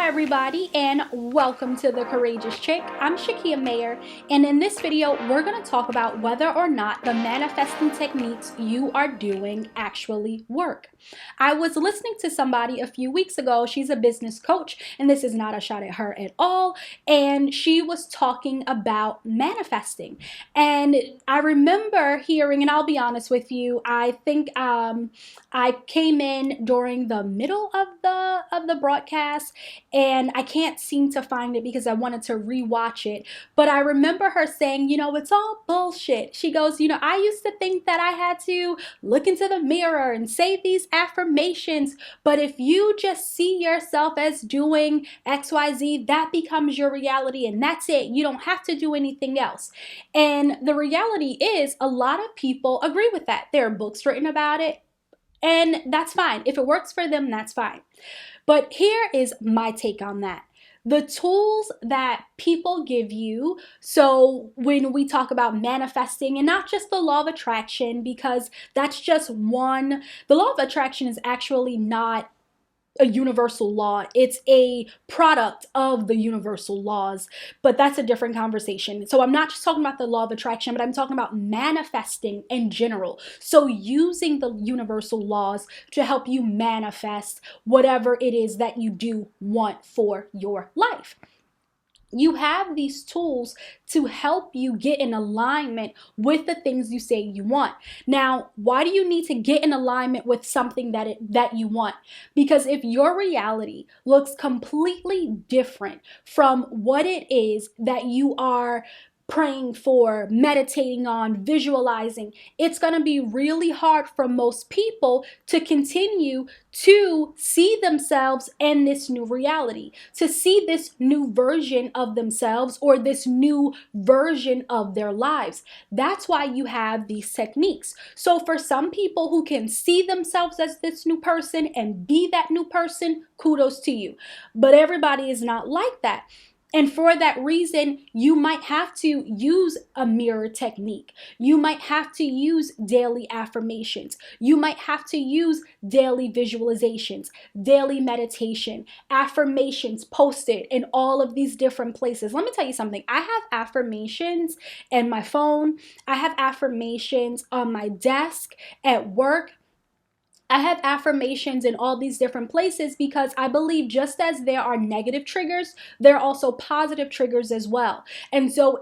everybody, and welcome to The Courageous Chick. I'm Shakia Mayer, and in this video, we're going to talk about whether or not the manifesting techniques you are doing actually work. I was listening to somebody a few weeks ago. She's a business coach, and this is not a shot at her at all, and she was talking about manifesting. And I remember hearing, and I'll be honest with you, I think I came in during the middle of the broadcast, and I can't seem to find it because I wanted to rewatch it. But I remember her saying, it's all bullshit. She goes, I used to think that I had to look into the mirror and say these affirmations, but if you just see yourself as doing XYZ, that becomes your reality, and that's it. You don't have to do anything else. And the reality is, a lot of people agree with that. There are books written about it, and that's fine. If it works for them, that's fine. But here is my take on that. The tools that people give you, so when we talk about manifesting, and not just the law of attraction, because that's just one, the law of attraction is actually not a universal law. It's a product of the universal laws, but that's a different conversation. So I'm not just talking about the law of attraction, but I'm talking about manifesting in general. So using the universal laws to help you manifest whatever it is that you do want for your life. You have these tools to help you get in alignment with the things you say you want. Now, why do you need to get in alignment with something that you want? Because if your reality looks completely different from what it is that you are praying for, meditating on, visualizing, it's going to be really hard for most people to continue to see themselves in this new reality, to see this new version of themselves or this new version of their lives. That's why you have these techniques. So for some people who can see themselves as this new person and be that new person, kudos to you. But everybody is not like that. And for that reason, you might have to use a mirror technique. You might have to use daily affirmations. You might have to use daily visualizations, daily meditation, affirmations posted in all of these different places. Let me tell you something. I have affirmations in my phone. I have affirmations on my desk, at work. I have affirmations in all these different places because I believe just as there are negative triggers, there are also positive triggers as well. And so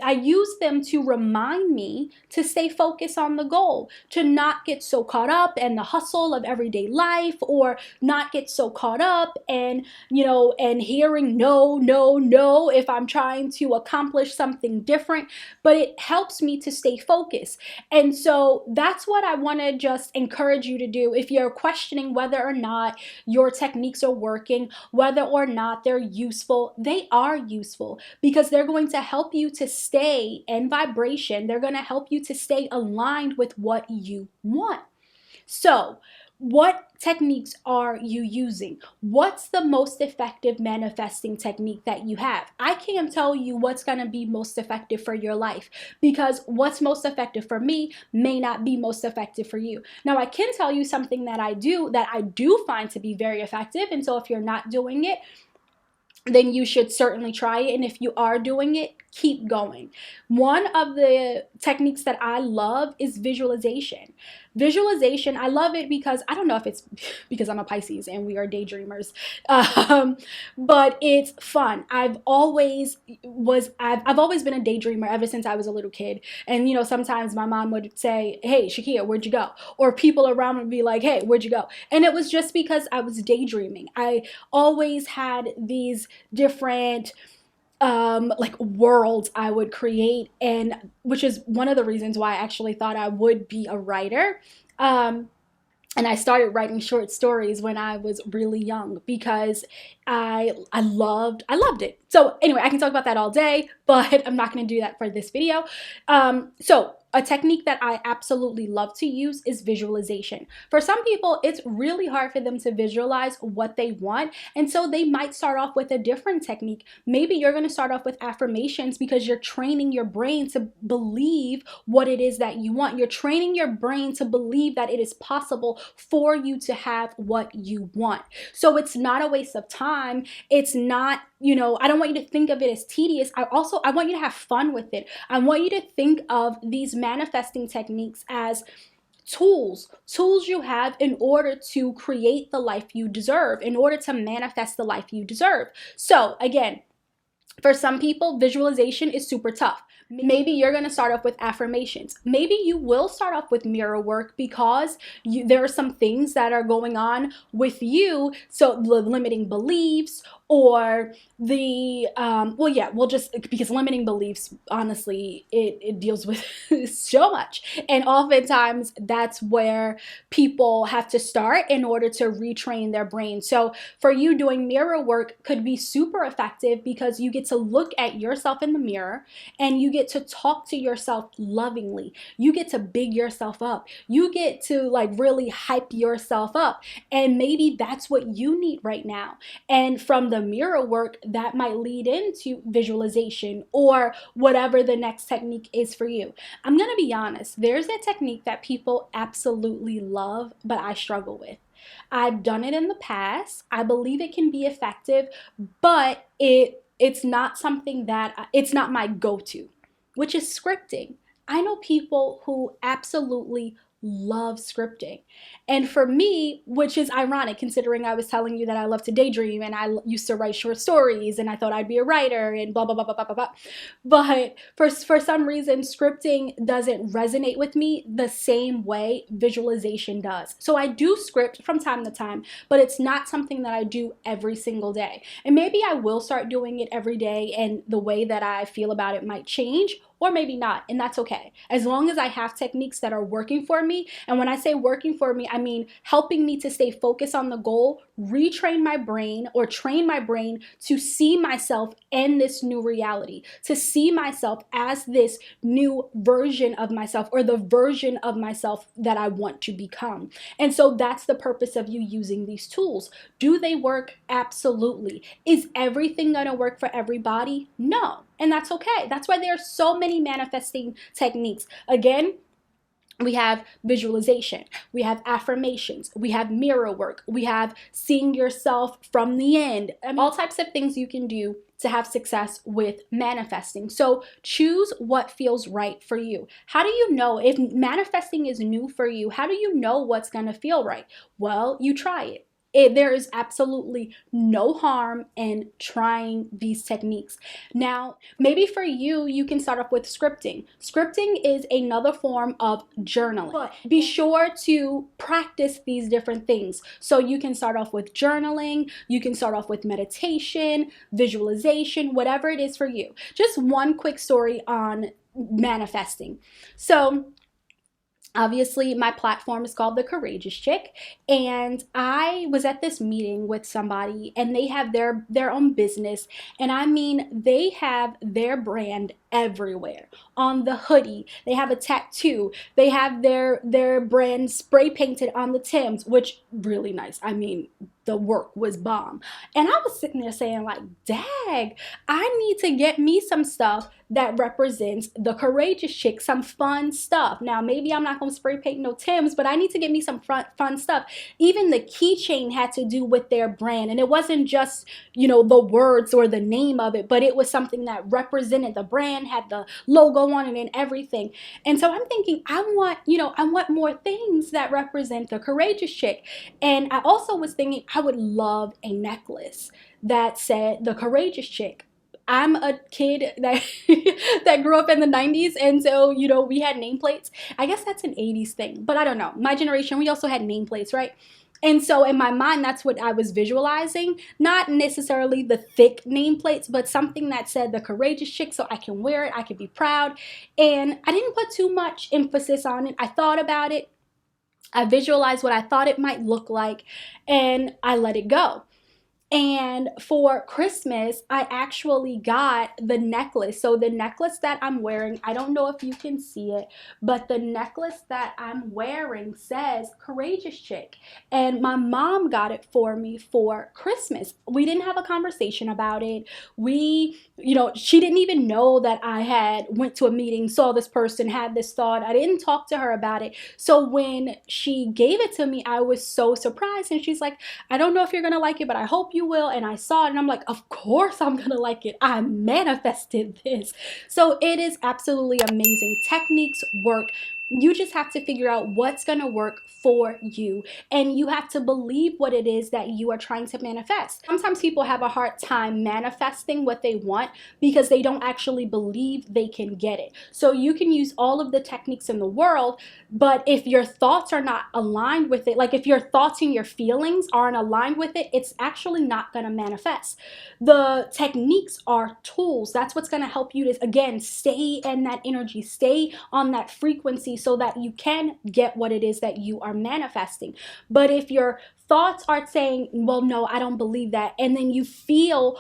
I use them to remind me to stay focused on the goal, to not get so caught up in the hustle of everyday life, or not get so caught up and hearing no if I'm trying to accomplish something different. But it helps me to stay focused. And so that's what I want to just encourage you to do. If you're questioning whether or not your techniques are working, whether or not they're useful, they are useful because they're going to help you to stay in vibration. They're going to help you to stay aligned with what you want. So, what techniques are you using? What's the most effective manifesting technique that you have? I can't tell you what's going to be most effective for your life because what's most effective for me may not be most effective for you. Now, I can tell you something that I do find to be very effective. And so if you're not doing it, then you should certainly try it. And if you are doing it, keep going. One of the techniques that I love is visualization. Visualization, I love it because I don't know if it's because I'm a Pisces and we are daydreamers, but it's fun. I've always been a daydreamer ever since I was a little kid. And sometimes my mom would say, "Hey, Shakia, where'd you go?" Or people around would be like, "Hey, where'd you go?" And it was just because I was daydreaming. I always had these different like worlds I would create, and which is one of the reasons why I actually thought I would be a writer. And I started writing short stories when I was really young because I loved it. So anyway, I can talk about that all day, but I'm not going to do that for this video. So a technique that I absolutely love to use is visualization. For some people, it's really hard for them to visualize what they want, and so they might start off with a different technique. Maybe you're going to start off with affirmations because you're training your brain to believe what it is that you want. You're training your brain to believe that it is possible for you to have what you want. So it's not a waste of time. It's not, I don't want you to think of it as tedious. I want you to have fun with it. I want you to think of these manifesting techniques as tools you have in order to create the life you deserve, in order to manifest the life you deserve. So again, for some people, visualization is super tough. Maybe you're going to start off with affirmations. Maybe you will start off with mirror work because there are some things that are going on with you. So limiting beliefs or because limiting beliefs, honestly, it deals with so much. And oftentimes that's where people have to start in order to retrain their brain. So for you, doing mirror work could be super effective because you get to look at yourself in the mirror and you get to talk to yourself lovingly. You get to big yourself up. You get to really hype yourself up. And maybe that's what you need right now. And from the mirror work, that might lead into visualization or whatever the next technique is for you. I'm going to be honest, there's a technique that people absolutely love, but I struggle with. I've done it in the past. I believe it can be effective, but it's not something it's not my go-to, which is scripting. I know people who absolutely love scripting. And for me, which is ironic considering I was telling you that I love to daydream and I used to write short stories and I thought I'd be a writer and blah, blah, blah, blah, blah, blah, blah. But for some reason, scripting doesn't resonate with me the same way visualization does. So I do script from time to time, but it's not something that I do every single day. And maybe I will start doing it every day and the way that I feel about it might change, or maybe not, and that's okay. As long as I have techniques that are working for me, and when I say working for me, I mean helping me to stay focused on the goal, retrain my brain or train my brain to see myself in this new reality, to see myself as this new version of myself or the version of myself that I want to become. And so that's the purpose of you using these tools. Do they work? Absolutely. Is everything gonna work for everybody? No. And that's okay. That's why there are so many manifesting techniques. Again, we have visualization, we have affirmations, we have mirror work, we have seeing yourself from the end, all types of things you can do to have success with manifesting. So choose what feels right for you. How do you know if manifesting is new for you? How do you know what's gonna feel right? Well, you try it. There is absolutely no harm in trying these techniques. Now, maybe for you, you can start off with scripting. Scripting is another form of journaling. But be sure to practice these different things. So you can start off with journaling, you can start off with meditation, visualization, whatever it is for you. Just one quick story on manifesting. So obviously, my platform is called The Courageous Chick, and I was at this meeting with somebody, and they have their own business, and I mean, they have their brand everywhere. On the hoodie, they have a tattoo, they have their brand spray painted on the Timbs, which really nice. I mean, the work was bomb. And I was sitting there saying like, dag, I need to get me some stuff that represents the Courageous Chick, some fun stuff. Now, maybe I'm not gonna spray paint no Timbs, but I need to get me some fun stuff. Even the keychain had to do with their brand. And it wasn't just, the words or the name of it, but it was something that represented the brand, had the logo on it and everything. And so I'm thinking, I want more things that represent the Courageous Chick. And I also was thinking I would love a necklace that said the Courageous Chick. I'm a kid that that grew up in the 90s, and so we had nameplates. I guess that's an 80s thing, but I don't know. My generation, we also had nameplates, right? And so in my mind, that's what I was visualizing. Not necessarily the thick nameplates, but something that said the Courageous Chick, so I can wear it, I can be proud. And I didn't put too much emphasis on it. I thought about it. I visualized what I thought it might look like, and I let it go. And for Christmas, I actually got the necklace. So the necklace that I'm wearing, I don't know if you can see it, but the necklace that I'm wearing says Courageous Chick. And my mom got it for me for Christmas. We didn't have a conversation about it. She didn't even know that I had went to a meeting, saw this person, had this thought. I didn't talk to her about it. So when she gave it to me, I was so surprised. And she's like, I don't know if you're gonna like it, but I hope you will. And I saw it and I'm like, of course I'm gonna like it. I manifested this. So it is absolutely amazing. Techniques work. You just have to figure out what's going to work for you, and you have to believe what it is that you are trying to manifest. Sometimes people have a hard time manifesting what they want because they don't actually believe they can get it. So you can use all of the techniques in the world, but if your thoughts are not aligned with it, like if your thoughts and your feelings aren't aligned with it, it's actually not going to manifest. The techniques are tools. That's what's going to help you to, again, stay in that energy, stay on that frequency so that you can get what it is that you are manifesting. But if your thoughts are saying, well, no, I don't believe that, and then you feel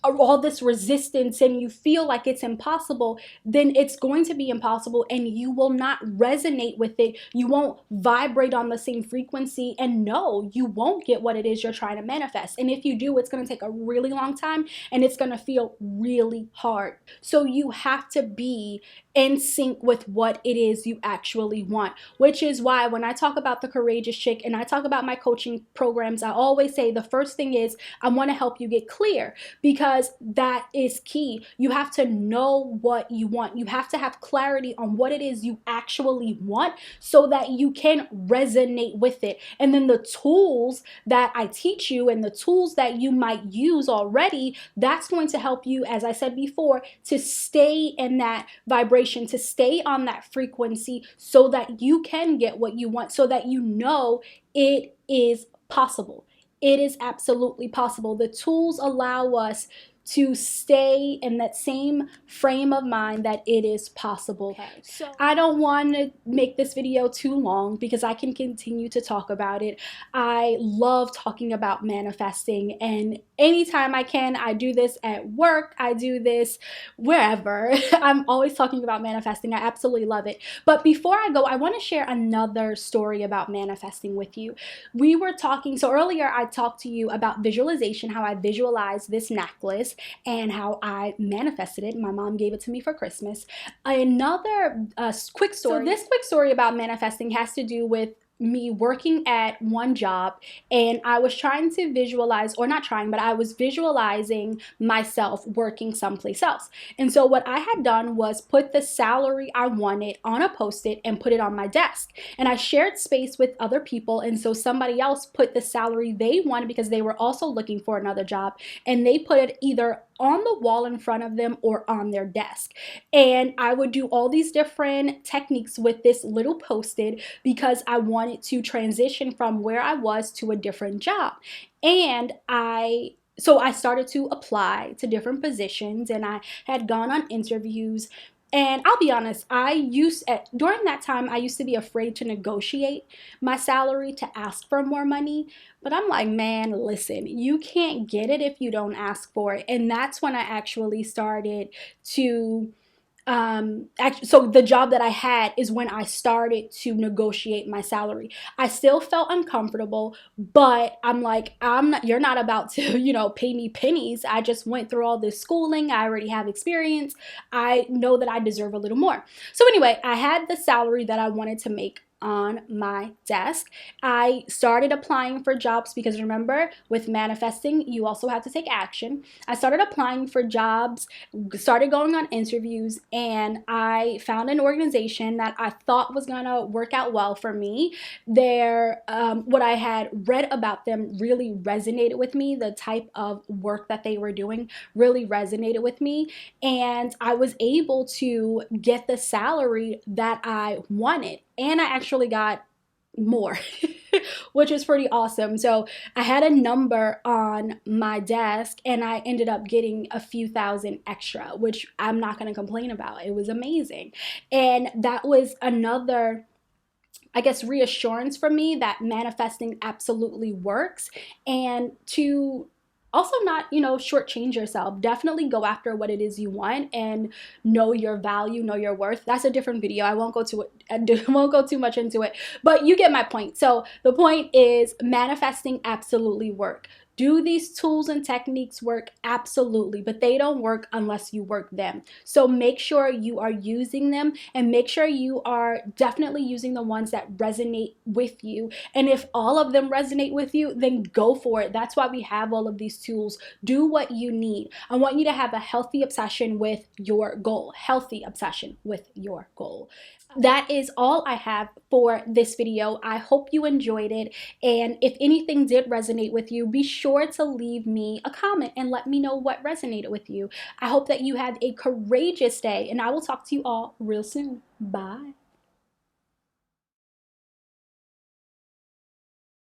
all this resistance and you feel like it's impossible, then it's going to be impossible and you will not resonate with it. You won't vibrate on the same frequency, and no, you won't get what it is you're trying to manifest. And if you do, it's going to take a really long time and it's going to feel really hard. So you have to be in sync with what it is you actually want, which is why when I talk about the Courageous Chick and I talk about my coaching programs, I always say the first thing is I want to help you get clear, because that is key. You have to know what you want. You have to have clarity on what it is you actually want so that you can resonate with it. And then the tools that I teach you and the tools that you might use already, that's going to help you, as I said before, to stay in that vibration, to stay on that frequency so that you can get what you want, so that you know it is possible. It is absolutely possible. The tools allow us to stay in that same frame of mind that it is possible. Okay, so I don't want to make this video too long because I can continue to talk about it. I love talking about manifesting, and anytime I can, I do this at work, I do this wherever. I'm always talking about manifesting. I absolutely love it. But before I go, I want to share another story about manifesting with you. We were talking, so earlier I talked to you about visualization, how I visualized this necklace and how I manifested it. My mom gave it to me for Christmas. Another quick story. So this quick story about manifesting has to do with me working at one job, and I was trying to visualize, or not trying, but I was visualizing myself working someplace else. And so what I had done was put the salary I wanted on a post-it and put it on my desk. And I shared space with other people, and so somebody else put the salary they wanted because they were also looking for another job, and they put it either on the wall in front of them or on their desk. And I would do all these different techniques with this little post-it because I wanted to transition from where I was to a different job. And so I started to apply to different positions, and I had gone on interviews. And I'll be honest, during that time, I used to be afraid to negotiate my salary, to ask for more money. But I'm like, man, listen, you can't get it if you don't ask for it. And that's when I actually started to so the job that I had is when I started to negotiate my salary. I still felt uncomfortable, but I'm like, you're not about to, pay me pennies. I just went through all this schooling. I already have experience. I know that I deserve a little more. So anyway, I had the salary that I wanted to make on my desk. I started applying for jobs because remember, with manifesting, you also have to take action. I started applying for jobs, started going on interviews, and I found an organization that I thought was gonna work out well for me. What I had read about them really resonated with me. The type of work that they were doing really resonated with me, and I was able to get the salary that I wanted. And I actually got more, which is pretty awesome. So I had a number on my desk and I ended up getting a few thousand extra, which I'm not going to complain about. It was amazing. And that was another, I guess, reassurance for me that manifesting absolutely works. And to Also not, shortchange yourself. Definitely go after what it is you want and know your value, know your worth. That's a different video. I won't go to it. I won't go too much into it, but you get my point. So the point is, manifesting absolutely work. Do these tools and techniques work? Absolutely, but they don't work unless you work them. So make sure you are using them, and make sure you are definitely using the ones that resonate with you. And if all of them resonate with you, then go for it. That's why we have all of these tools. Do what you need. I want you to have a healthy obsession with your goal. Healthy obsession with your goal. That is all I have for this video. I hope you enjoyed it. And if anything did resonate with you, be sure to leave me a comment and let me know what resonated with you. I hope that you have a courageous day, and I will talk to you all real soon. Bye.